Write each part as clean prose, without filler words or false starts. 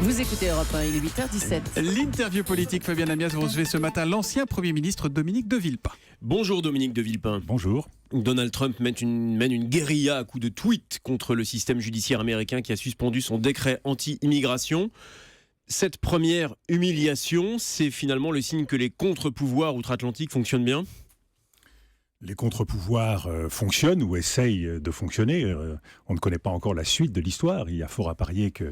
Vous écoutez Europe 1, il est 8h17. L'interview politique, Fabien Amias, vous recevez ce matin l'ancien Premier ministre Dominique de Villepin. Bonjour Dominique de Villepin. Bonjour. Donald Trump mène une guérilla à coups de tweets contre le système judiciaire américain qui a suspendu son décret anti-immigration. Cette première humiliation, c'est finalement le signe que les contre-pouvoirs outre-Atlantique fonctionnent bien ? Les contre-pouvoirs fonctionnent ou essayent de fonctionner. On ne connaît pas encore la suite de l'histoire. Il y a fort à parier que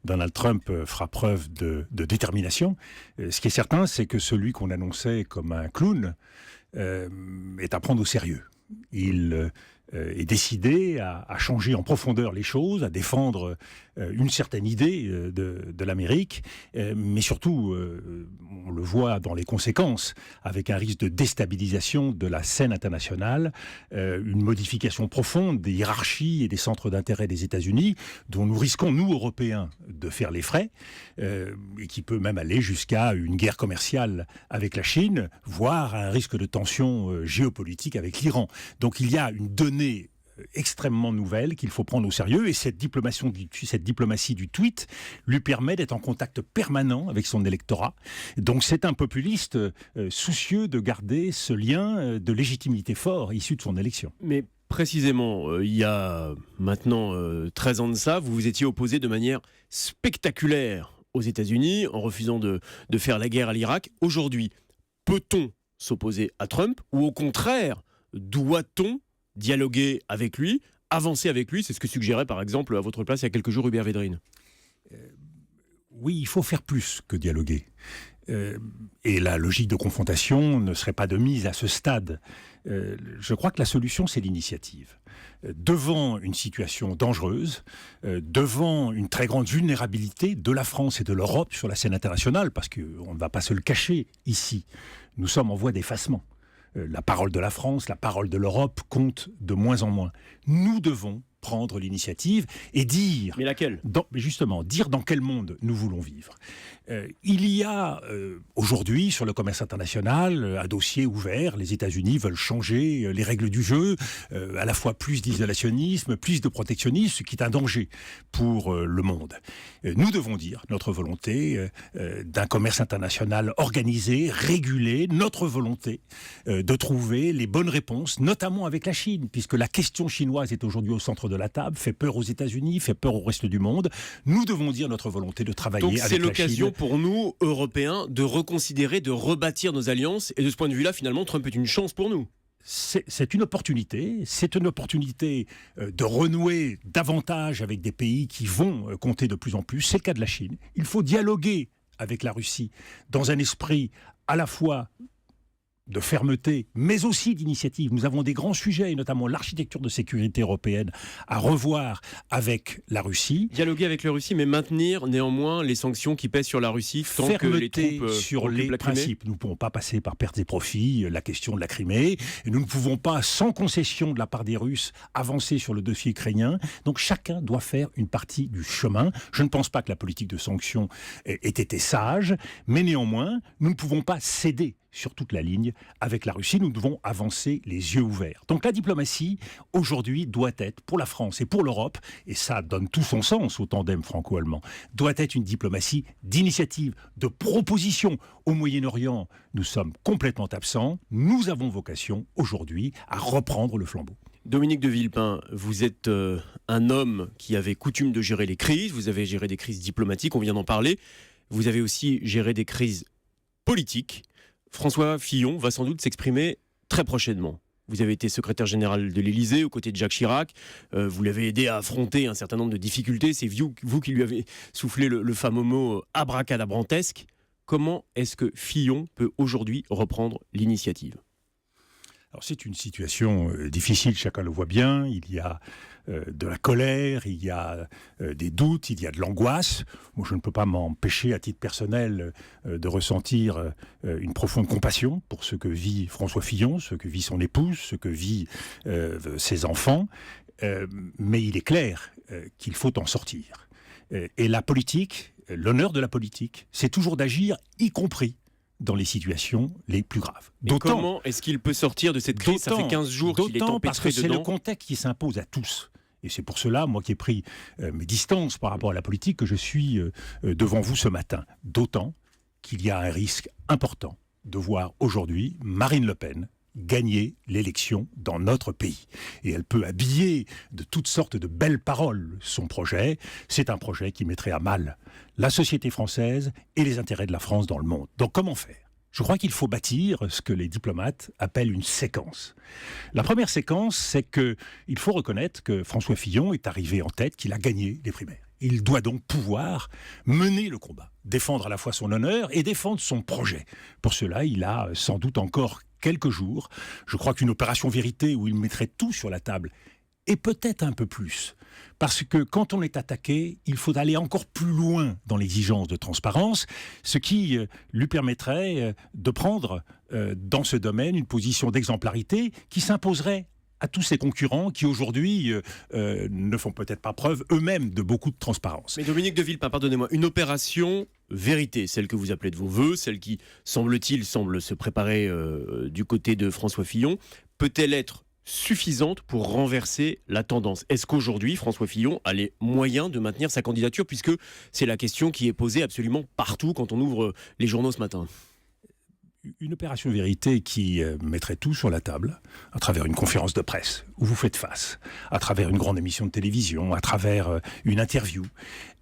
Donald Trump fera preuve de détermination. Ce qui est certain, c'est que celui qu'on annonçait comme un clown est à prendre au sérieux. Il est décidé à changer en profondeur les choses, à défendre une certaine idée de l'Amérique, mais surtout, on le voit dans les conséquences, avec un risque de déstabilisation de la scène internationale, une modification profonde des hiérarchies et des centres d'intérêt des États-Unis, dont nous risquons, nous, Européens, de faire les frais, et qui peut même aller jusqu'à une guerre commerciale avec la Chine, voire un risque de tension géopolitique avec l'Iran. Donc il y a une donnée extrêmement nouvelle qu'il faut prendre au sérieux, et cette diplomatie du tweet lui permet d'être en contact permanent avec son électorat. Donc c'est un populiste soucieux de garder ce lien de légitimité fort issu de son élection. Mais précisément, il y a maintenant 13 ans de ça, vous vous étiez opposé de manière spectaculaire aux États-Unis en refusant de faire la guerre à l'Irak. Aujourd'hui, peut-on s'opposer à Trump ou au contraire, doit-on dialoguer avec lui, avancer avec lui? C'est ce que suggérait par exemple à votre place il y a quelques jours Hubert Védrine. Oui, il faut faire plus que dialoguer. Et la logique de confrontation ne serait pas de mise à ce stade. Je crois que la solution, c'est l'initiative. Devant une situation dangereuse, devant une très grande vulnérabilité de la France et de l'Europe sur la scène internationale, parce qu'on ne va pas se le cacher ici, nous sommes en voie d'effacement. La parole de la France, la parole de l'Europe compte de moins en moins. Nous devons prendre l'initiative et dire... Mais laquelle ? Justement, dire dans quel monde nous voulons vivre. Il y a aujourd'hui sur le commerce international un dossier ouvert. Les États-Unis veulent changer les règles du jeu, à la fois plus d'isolationnisme, plus de protectionnisme, ce qui est un danger pour le monde. Nous devons dire notre volonté d'un commerce international organisé, régulé, notre volonté de trouver les bonnes réponses, notamment avec la Chine, puisque la question chinoise est aujourd'hui au centre de la table, fait peur aux États-Unis, fait peur au reste du monde. Nous devons dire notre volonté de travailler avec la Chine. Donc c'est l'occasion pour nous, Européens, de reconsidérer, de rebâtir nos alliances. Et de ce point de vue-là, finalement, Trump est une chance pour nous. C'est une opportunité. C'est une opportunité de renouer davantage avec des pays qui vont compter de plus en plus. C'est le cas de la Chine. Il faut dialoguer avec la Russie dans un esprit à la fois de fermeté, mais aussi d'initiative. Nous avons des grands sujets, et notamment l'architecture de sécurité européenne, à revoir avec la Russie. Dialoguer avec la Russie, mais maintenir néanmoins les sanctions qui pèsent sur la Russie tant fermeté que les troupes sur les principes. Nous ne pouvons pas passer par pertes et profits, la question de la Crimée. Et nous ne pouvons pas, sans concession de la part des Russes, avancer sur le dossier ukrainien. Donc chacun doit faire une partie du chemin. Je ne pense pas que la politique de sanctions ait été sage, mais néanmoins, nous ne pouvons pas céder sur toute la ligne avec la Russie. Nous devons avancer les yeux ouverts. Donc la diplomatie, aujourd'hui, doit être, pour la France et pour l'Europe, et ça donne tout son sens au tandem franco-allemand, doit être une diplomatie d'initiative, de proposition. Au Moyen-Orient, nous sommes complètement absents. Nous avons vocation, aujourd'hui, à reprendre le flambeau. Dominique de Villepin, vous êtes un homme qui avait coutume de gérer les crises. Vous avez géré des crises diplomatiques, on vient d'en parler. Vous avez aussi géré des crises politiques. François Fillon va sans doute s'exprimer très prochainement. Vous avez été secrétaire général de l'Élysée aux côtés de Jacques Chirac. Vous l'avez aidé à affronter un certain nombre de difficultés. C'est vous qui lui avez soufflé le fameux mot abracadabrantesque. Comment est-ce que Fillon peut aujourd'hui reprendre l'initiative ? Alors c'est une situation difficile, chacun le voit bien. Il y a de la colère, il y a des doutes, il y a de l'angoisse. Moi, je ne peux pas m'empêcher, à titre personnel, de ressentir une profonde compassion pour ce que vit François Fillon, ce que vit son épouse, ce que vit ses enfants. Mais il est clair qu'il faut en sortir. Et la politique, l'honneur de la politique, c'est toujours d'agir, y compris dans les situations les plus graves. Comment est-ce qu'il peut sortir de cette crise ? Ça fait 15 jours qu'il est empêtré dedans. Parce que c'est le contexte qui s'impose à tous. Et c'est pour cela, moi qui ai pris mes distances par rapport à la politique, que je suis devant vous ce matin. D'autant qu'il y a un risque important de voir aujourd'hui Marine Le Pen gagner l'élection dans notre pays. Et elle peut habiller de toutes sortes de belles paroles son projet. C'est un projet qui mettrait à mal la société française et les intérêts de la France dans le monde. Donc comment faire ? Je crois qu'il faut bâtir ce que les diplomates appellent une séquence. La première séquence, c'est qu'il faut reconnaître que François Fillon est arrivé en tête, qu'il a gagné les primaires. Il doit donc pouvoir mener le combat, défendre à la fois son honneur et défendre son projet. Pour cela, il a sans doute encore quelques jours. Je crois qu'une opération vérité où il mettrait tout sur la table, et peut-être un peu plus. Parce que quand on est attaqué, il faut aller encore plus loin dans l'exigence de transparence, ce qui lui permettrait de prendre dans ce domaine une position d'exemplarité qui s'imposerait à tous ses concurrents qui aujourd'hui ne font peut-être pas preuve eux-mêmes de beaucoup de transparence. Mais Dominique de Villepin, pardonnez-moi, une opération vérité, celle que vous appelez de vos voeux, celle qui, semble-t-il, semble se préparer du côté de François Fillon, peut-elle être suffisante pour renverser la tendance? Est-ce qu'aujourd'hui, François Fillon a les moyens de maintenir sa candidature, puisque c'est la question qui est posée absolument partout quand on ouvre les journaux ce matin? Une opération vérité qui mettrait tout sur la table, à travers une conférence de presse où vous faites face, à travers une grande émission de télévision, à travers une interview,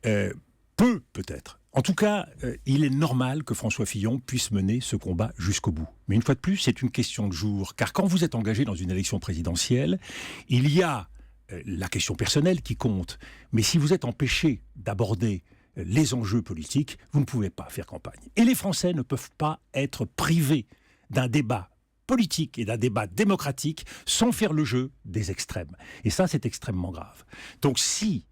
peut-être. En tout cas, il est normal que François Fillon puisse mener ce combat jusqu'au bout. Mais une fois de plus, c'est une question de jour. Car quand vous êtes engagé dans une élection présidentielle, il y a la question personnelle qui compte. Mais si vous êtes empêché d'aborder les enjeux politiques, vous ne pouvez pas faire campagne. Et les Français ne peuvent pas être privés d'un débat politique et d'un débat démocratique sans faire le jeu des extrêmes. Et ça, c'est extrêmement grave. Donc si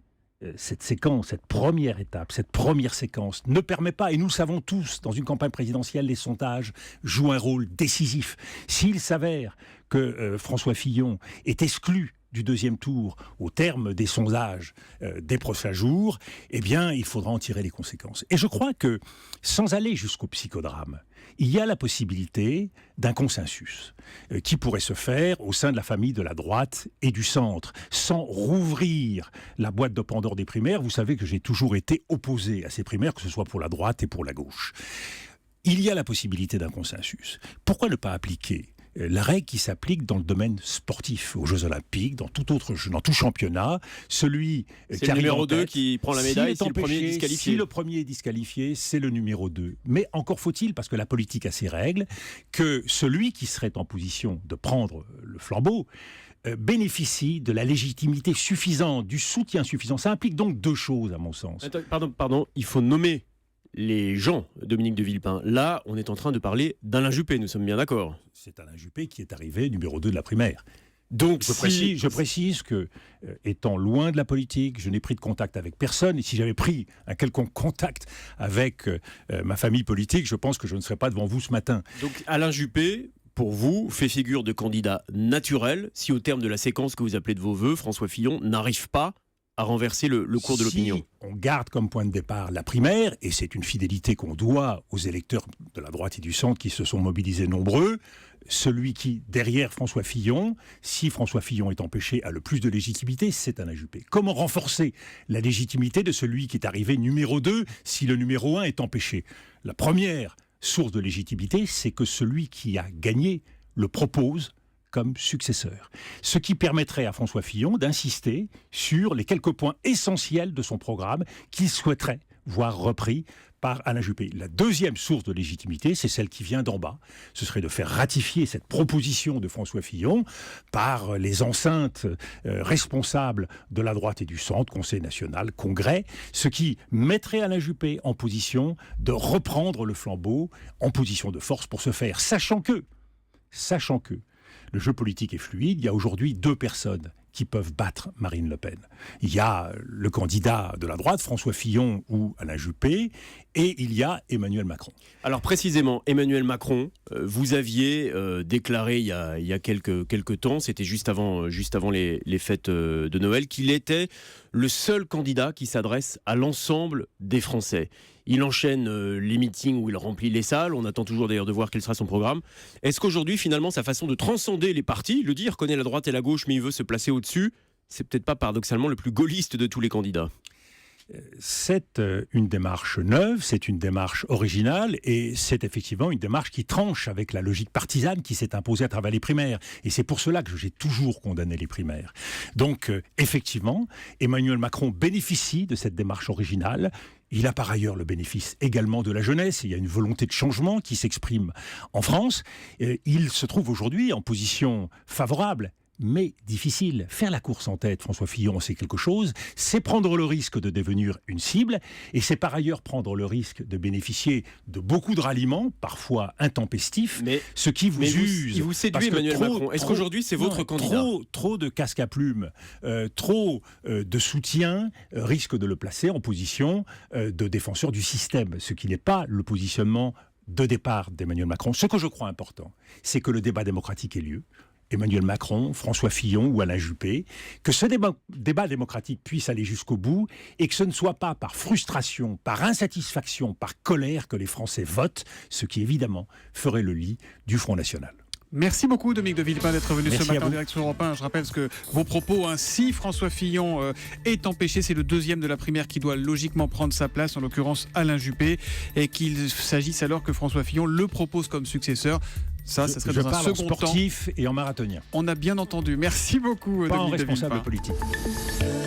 cette séquence, cette première étape, cette première séquence ne permet pas, et nous le savons tous, dans une campagne présidentielle, les sondages jouent un rôle décisif. S'il s'avère que François Fillon est exclu du deuxième tour au terme des sondages des prochains jours, eh bien, il faudra en tirer les conséquences. Et je crois que, sans aller jusqu'au psychodrame, il y a la possibilité d'un consensus qui pourrait se faire au sein de la famille de la droite et du centre, sans rouvrir la boîte de Pandore des primaires. Vous savez que j'ai toujours été opposé à ces primaires, que ce soit pour la droite et pour la gauche. Il y a la possibilité d'un consensus. Pourquoi ne pas appliquer la règle qui s'applique dans le domaine sportif, aux Jeux Olympiques, dans tout championnat, celui c'est le numéro 2 qui prend la médaille, si le premier est disqualifié. Si le premier est disqualifié, c'est le numéro 2. Mais encore faut-il, parce que la politique a ses règles, que celui qui serait en position de prendre le flambeau bénéficie de la légitimité suffisante, du soutien suffisant. Ça implique donc deux choses, à mon sens. Pardon, il faut nommer les gens, Dominique de Villepin. Là, on est en train de parler d'Alain Juppé, nous sommes bien d'accord. C'est Alain Juppé qui est arrivé numéro 2 de la primaire. Donc, je précise que, étant loin de la politique, je n'ai pris de contact avec personne. Et si j'avais pris un quelconque contact avec ma famille politique, je pense que je ne serais pas devant vous ce matin. Donc, Alain Juppé, pour vous, fait figure de candidat naturel si, au terme de la séquence que vous appelez de vos voeux, François Fillon n'arrive pas à renverser le cours de l'opinion. Si on garde comme point de départ la primaire, et c'est une fidélité qu'on doit aux électeurs de la droite et du centre qui se sont mobilisés nombreux, celui qui, derrière François Fillon, si François Fillon est empêché, a le plus de légitimité, c'est Alain Juppé. Comment renforcer la légitimité de celui qui est arrivé numéro 2 si le numéro 1 est empêché? La première source de légitimité, c'est que celui qui a gagné le propose comme successeur. Ce qui permettrait à François Fillon d'insister sur les quelques points essentiels de son programme qu'il souhaiterait voir repris par Alain Juppé. La deuxième source de légitimité, c'est celle qui vient d'en bas. Ce serait de faire ratifier cette proposition de François Fillon par les enceintes responsables de la droite et du centre, Conseil national, Congrès, ce qui mettrait Alain Juppé en position de reprendre le flambeau, en position de force pour ce faire, sachant que le jeu politique est fluide. Il y a aujourd'hui deux personnes qui peuvent battre Marine Le Pen. Il y a le candidat de la droite, François Fillon ou Alain Juppé, et il y a Emmanuel Macron. Alors précisément, Emmanuel Macron, vous aviez déclaré il y a quelques temps, c'était juste avant les fêtes de Noël, qu'il était le seul candidat qui s'adresse à l'ensemble des Français. Il enchaîne les meetings où il remplit les salles. On attend toujours d'ailleurs de voir quel sera son programme. Est-ce qu'aujourd'hui, finalement, sa façon de transcender les partis, le dire, reconnaît la droite et la gauche, mais il veut se placer au-dessus, c'est peut-être pas paradoxalement le plus gaulliste de tous les candidats. C'est une démarche neuve, c'est une démarche originale et c'est effectivement une démarche qui tranche avec la logique partisane qui s'est imposée à travers les primaires. Et c'est pour cela que j'ai toujours condamné les primaires. Donc effectivement, Emmanuel Macron bénéficie de cette démarche originale. Il a par ailleurs le bénéfice également de la jeunesse. Il y a une volonté de changement qui s'exprime en France. Il se trouve aujourd'hui en position favorable, mais difficile. Faire la course en tête, François Fillon, c'est quelque chose, c'est prendre le risque de devenir une cible, et c'est par ailleurs prendre le risque de bénéficier de beaucoup de ralliements, parfois intempestifs, ce qui vous use. Il vous séduit, Emmanuel Macron. Est-ce qu'aujourd'hui, c'est votre candidat ? Trop de casque à plumes, trop de soutien risque de le placer en position de défenseur du système, ce qui n'est pas le positionnement de départ d'Emmanuel Macron. Ce que je crois important, c'est que le débat démocratique ait lieu. Emmanuel Macron, François Fillon ou Alain Juppé, que ce débat démocratique puisse aller jusqu'au bout et que ce ne soit pas par frustration, par insatisfaction, par colère que les Français votent, ce qui évidemment ferait le lit du Front National. Merci beaucoup Dominique de Villepin d'être venu Merci ce matin en direct sur Europe 1. Je rappelle que vos propos, si François Fillon est empêché, c'est le deuxième de la primaire qui doit logiquement prendre sa place, en l'occurrence Alain Juppé, et qu'il s'agisse alors que François Fillon le propose comme successeur. Ça serait dans un second temps. En sportif et en marathonien. On a bien entendu. Merci beaucoup Pas Dominique en responsable de Villepin. politique.